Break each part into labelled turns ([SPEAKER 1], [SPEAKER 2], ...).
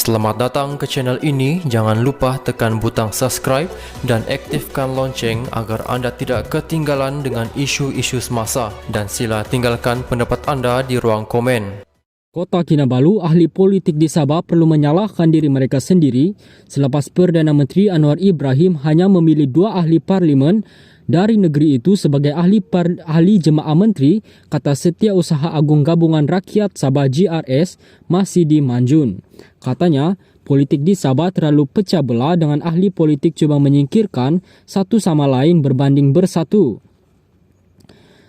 [SPEAKER 1] Selamat datang ke channel ini. Jangan lupa tekan butang subscribe dan aktifkan lonceng agar anda tidak ketinggalan dengan isu-isu semasa, dan sila tinggalkan pendapat anda di ruang komen.
[SPEAKER 2] Kota Kinabalu, ahli politik di Sabah perlu menyalahkan diri mereka sendiri selepas Perdana Menteri Anwar Ibrahim hanya memilih 2 ahli parlimen dari negeri itu sebagai ahli jemaah menteri, kata Setiausaha Agung Gabungan Rakyat Sabah GRS Masidi Manjun. Katanya, politik di Sabah terlalu pecah belah dengan ahli politik coba menyingkirkan satu sama lain berbanding bersatu.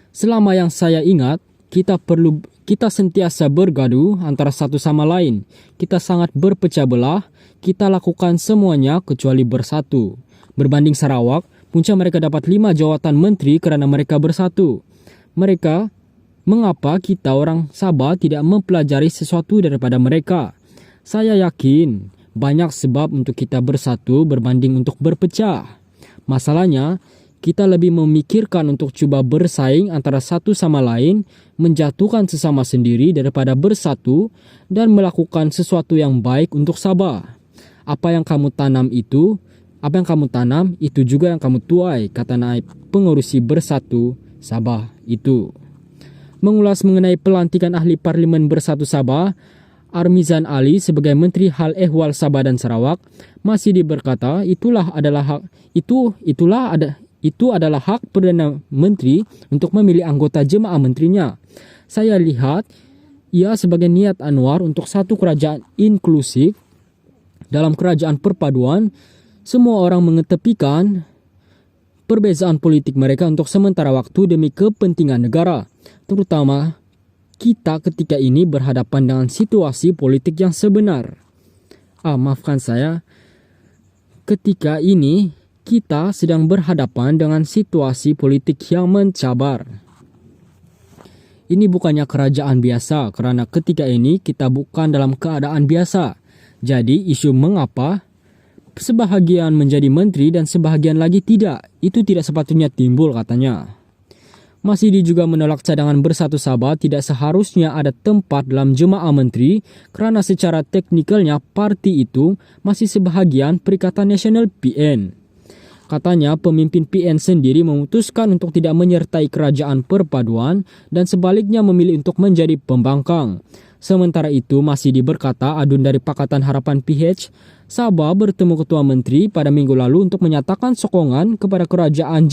[SPEAKER 2] Selama yang saya ingat, kita sentiasa bergaduh antara satu sama lain. Kita sangat berpecah belah, kita lakukan semuanya kecuali bersatu. Berbanding Sarawak, punca mereka dapat 5 jawatan menteri kerana mereka bersatu. Mengapa kita orang Sabah tidak mempelajari sesuatu daripada mereka? Saya yakin banyak sebab untuk kita bersatu berbanding untuk berpecah. Masalahnya, kita lebih memikirkan untuk cuba bersaing antara satu sama lain, menjatuhkan sesama sendiri daripada bersatu dan melakukan sesuatu yang baik untuk Sabah. Apa yang kamu tanam itu juga yang kamu tuai, kata naib pengurusi Bersatu Sabah itu. Mengulas mengenai pelantikan ahli parlimen Bersatu Sabah, Armizan Ali sebagai Menteri Hal Ehwal Sabah dan Sarawak masih berkata itu adalah hak Perdana Menteri untuk memilih anggota jemaah menterinya. Saya lihat ia sebagai niat Anwar untuk satu kerajaan inklusif. Dalam kerajaan perpaduan, semua orang mengetepikan perbezaan politik mereka untuk sementara waktu demi kepentingan negara. Terutama kita ketika ini berhadapan dengan situasi politik yang sebenar. Maafkan saya, ketika ini kita sedang berhadapan dengan situasi politik yang mencabar. Ini bukannya kerajaan biasa, kerana ketika ini kita bukan dalam keadaan biasa. Jadi isu mengapa sebahagian menjadi menteri dan sebahagian lagi tidak, itu tidak sepatutnya timbul, katanya. Masidi juga menolak cadangan Bersatu Sabah tidak seharusnya ada tempat dalam jemaah menteri kerana secara teknikalnya parti itu masih sebahagian Perikatan Nasional PN. Katanya pemimpin PN sendiri memutuskan untuk tidak menyertai kerajaan perpaduan dan sebaliknya memilih untuk menjadi pembangkang. Sementara itu, Masidi berkata adun dari Pakatan Harapan PH, Sabah bertemu Ketua Menteri pada minggu lalu untuk menyatakan sokongan kepada kerajaan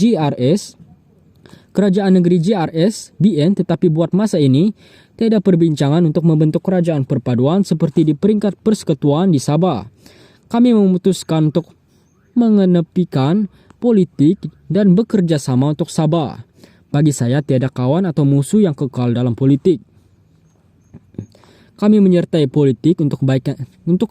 [SPEAKER 2] negeri GRS, BN, tetapi buat masa ini, tiada perbincangan untuk membentuk kerajaan perpaduan seperti di peringkat persekutuan di Sabah. Kami memutuskan untuk mengenepikan politik dan bekerja sama untuk Sabah. Bagi saya, tiada kawan atau musuh yang kekal dalam politik. Kami menyertai politik untuk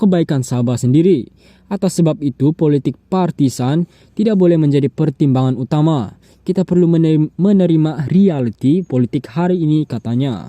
[SPEAKER 2] kebaikan Sabah sendiri. Atas sebab itu, politik partisan tidak boleh menjadi pertimbangan utama. Kita perlu menerima realiti politik hari ini, katanya.